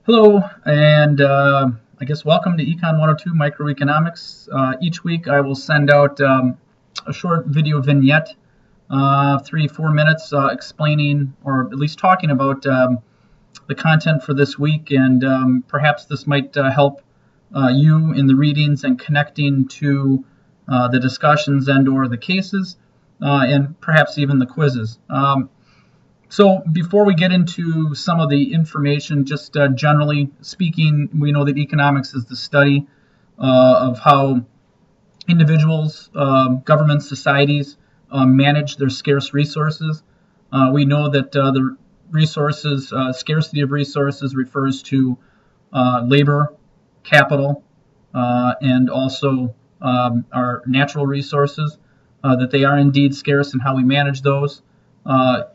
Hello, and I guess welcome to Econ 102 Microeconomics. Each week I will send out a short video vignette, 3-4 minutes, explaining or at least talking about the content for this week, and perhaps this might help you in the readings and connecting to the discussions and or the cases, and perhaps even the quizzes. So before we get into some of the information, just generally speaking, we know that economics is the study of how individuals, governments, societies manage their scarce resources. We know that the resources, scarcity of resources refers to labor, capital, and also our natural resources, that they are indeed scarce, and how we manage those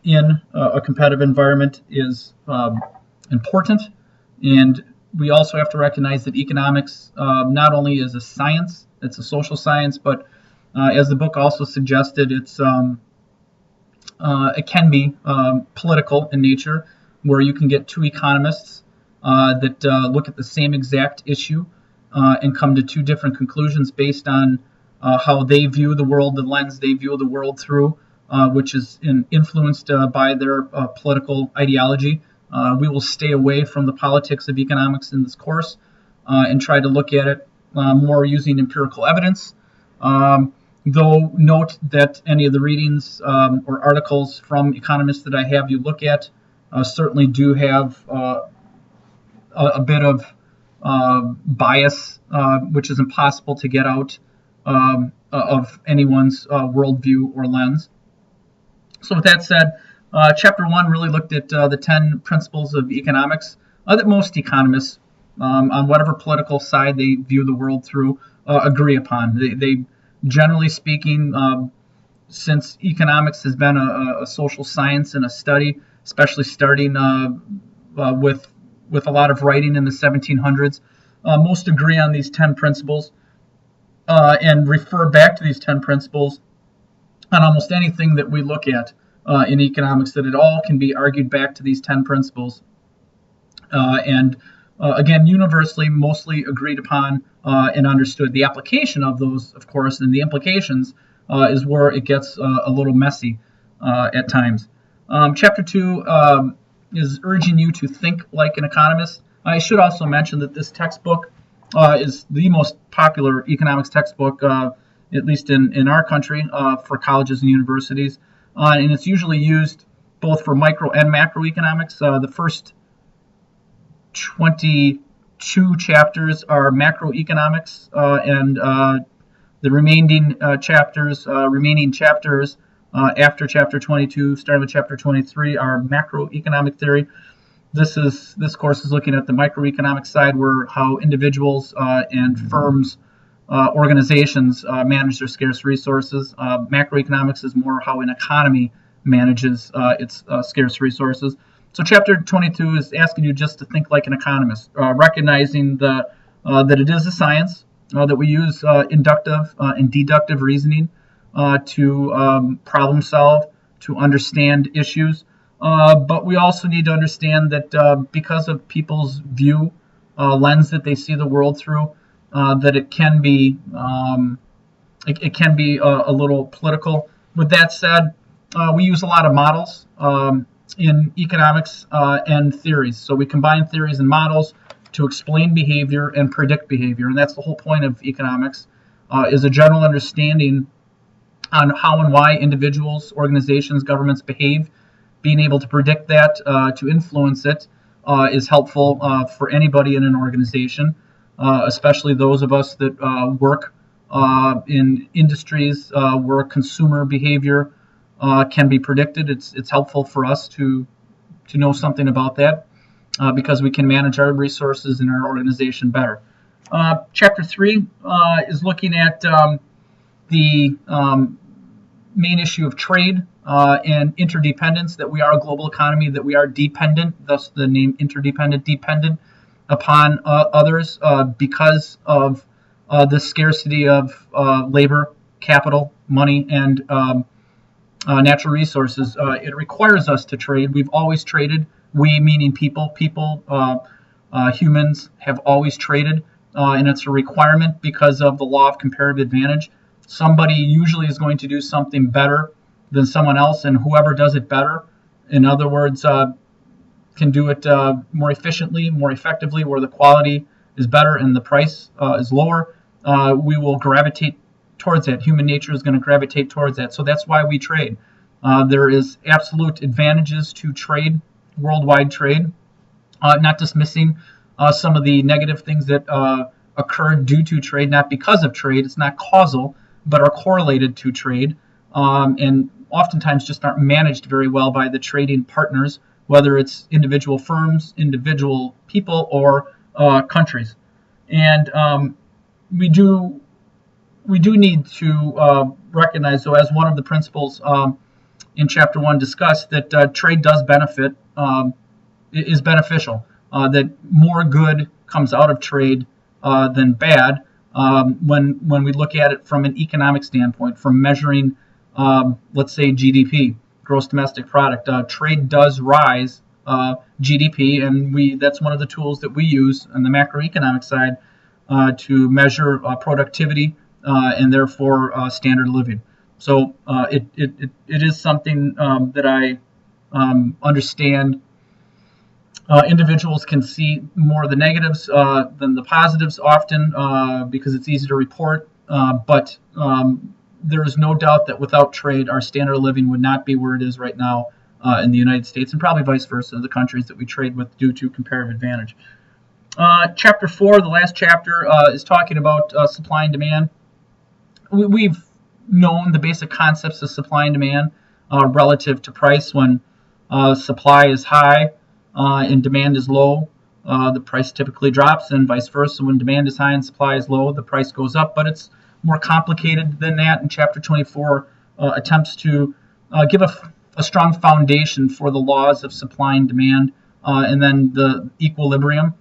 in a competitive environment is important. And we also have to recognize that economics not only is a science, it's a social science, but as the book also suggested, it can be political in nature, where you can get two economists that look at the same exact issue and come to two different conclusions based on how they view the world, the lens they view the world through, which is influenced by their political ideology. We will stay away from the politics of economics in this course and try to look at it more using empirical evidence. Though note that any of the readings or articles from economists that I have you look at certainly do have a bit of bias, which is impossible to get out of anyone's worldview or lens. So with that said, Chapter 1 really looked at the 10 principles of economics that most economists, on whatever political side they view the world through, agree upon. They generally speaking, since economics has been a social science and a study, especially starting with a lot of writing in the 1700s, most agree on these 10 principles and refer back to these 10 principles on almost anything that we look at in economics, that it all can be argued back to these 10 principles. And again, universally, mostly agreed upon and understood. The application of those, of course, and the implications is where it gets a little messy at times. Chapter 2 is urging you to think like an economist. I should also mention that this textbook is the most popular economics textbook, at least in our country, for colleges and universities. And it's usually used both for micro and macroeconomics. The first 22 chapters are macroeconomics, and the remaining chapters after chapter 22, starting with chapter 23, are macroeconomic theory. This course is looking at the microeconomic side, where how individuals and firms, organizations manage their scarce resources. Macroeconomics is more how an economy manages its scarce resources. So chapter 22 is asking you just to think like an economist, recognizing that it is a science, that we use inductive and deductive reasoning to problem solve, to understand issues. But we also need to understand that because of people's view, lens that they see the world through, that it can be a little political. With that said, we use a lot of models in economics and theories. So we combine theories and models to explain behavior and predict behavior, and that's the whole point of economics, is a general understanding on how and why individuals, organizations, governments behave. Being able to predict that, to influence it, is helpful for anybody in an organization, especially those of us that work in industries where consumer behavior can be predicted. It's helpful for us to know something about that because we can manage our resources in our organization better. Chapter 3 is looking at the main issue of trade and interdependence, that we are a global economy, that we are dependent, thus the name interdependent, dependent upon others because of the scarcity of labor, capital, money, and natural resources. It requires us to trade. We've always traded. We meaning people. People Humans have always traded, and it's a requirement because of the law of comparative advantage. Somebody usually is going to do something better than someone else, and whoever does it better, in other words, can do it more efficiently, more effectively, where the quality is better and the price is lower, we will gravitate towards that. Human nature is going to gravitate towards that. So that's why we trade. There is absolute advantages to trade, worldwide trade, not dismissing some of the negative things that occur due to trade, not because of trade. It's not causal, but are correlated to trade, and oftentimes just aren't managed very well by the trading partners, whether it's individual firms, individual people, or countries. And we do need to recognize, though, as one of the principles in Chapter 1 discussed, that trade does benefit, is beneficial, that more good comes out of trade than bad when we look at it from an economic standpoint, from measuring, let's say, GDP, gross domestic product. Trade does rise GDP, and that's one of the tools that we use on the macroeconomic side to measure productivity and therefore standard of living. So it is something that I understand. Individuals can see more of the negatives than the positives often because it's easy to report, but there is no doubt that without trade, our standard of living would not be where it is right now in the United States, and probably vice versa, the countries that we trade with due to comparative advantage. Chapter 4, the last chapter, is talking about supply and demand. We've known the basic concepts of supply and demand relative to price. When supply is high and demand is low, the price typically drops, and vice versa. When demand is high and supply is low, the price goes up. But it's more complicated than that, and Chapter 24 attempts to give a strong foundation for the laws of supply and demand, and then the equilibrium,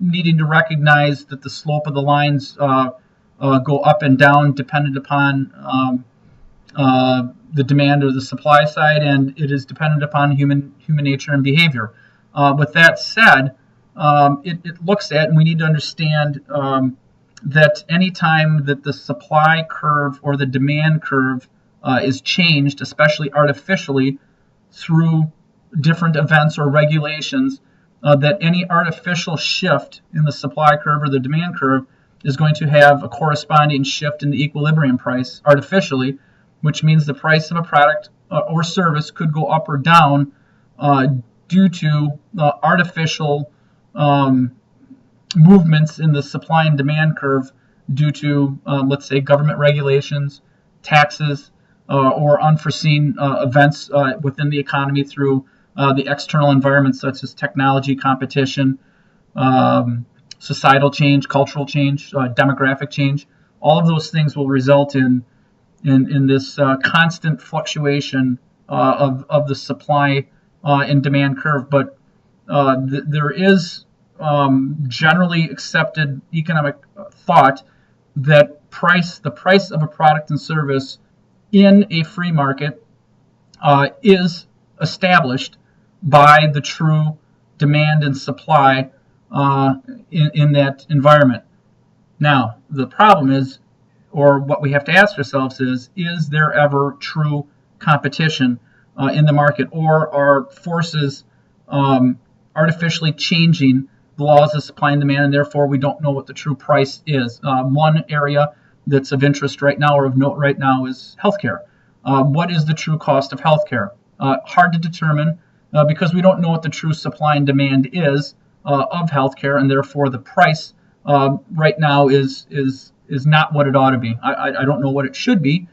needing to recognize that the slope of the lines go up and down dependent upon the demand or the supply side, and it is dependent upon human nature and behavior. With that said, it looks at, and we need to understand that any time that the supply curve or the demand curve is changed, especially artificially through different events or regulations, that any artificial shift in the supply curve or the demand curve is going to have a corresponding shift in the equilibrium price artificially, which means the price of a product or service could go up or down due to artificial movements in the supply and demand curve due to, let's say, government regulations, taxes, or unforeseen events within the economy through the external environment, such as technology, competition, societal change, cultural change, demographic change. All of those things will result in this constant fluctuation of the supply and demand curve. But there is generally accepted economic thought that the price of a product and service in a free market is established by the true demand and supply in that environment. Now, the problem is, or what we have to ask ourselves is there ever true competition in the market, or are forces artificially changing the laws of supply and demand, and therefore we don't know what the true price is? One area that's of interest right now or of note right now is healthcare. What is the true cost of healthcare? Hard to determine because we don't know what the true supply and demand is of healthcare, and therefore the price right now is not what it ought to be. I don't know what it should be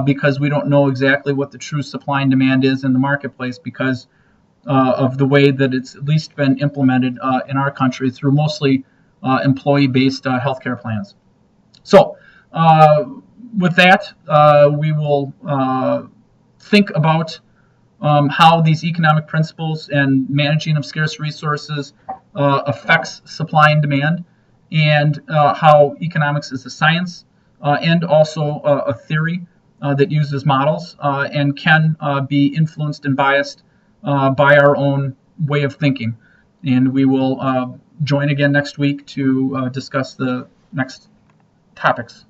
because we don't know exactly what the true supply and demand is in the marketplace because of the way that it's at least been implemented in our country through mostly employee-based healthcare plans. So with that, we will think about how these economic principles and managing of scarce resources affects supply and demand, and how economics is a science and also a theory that uses models and can be influenced and biased by our own way of thinking. and we will join again next week to discuss the next topics.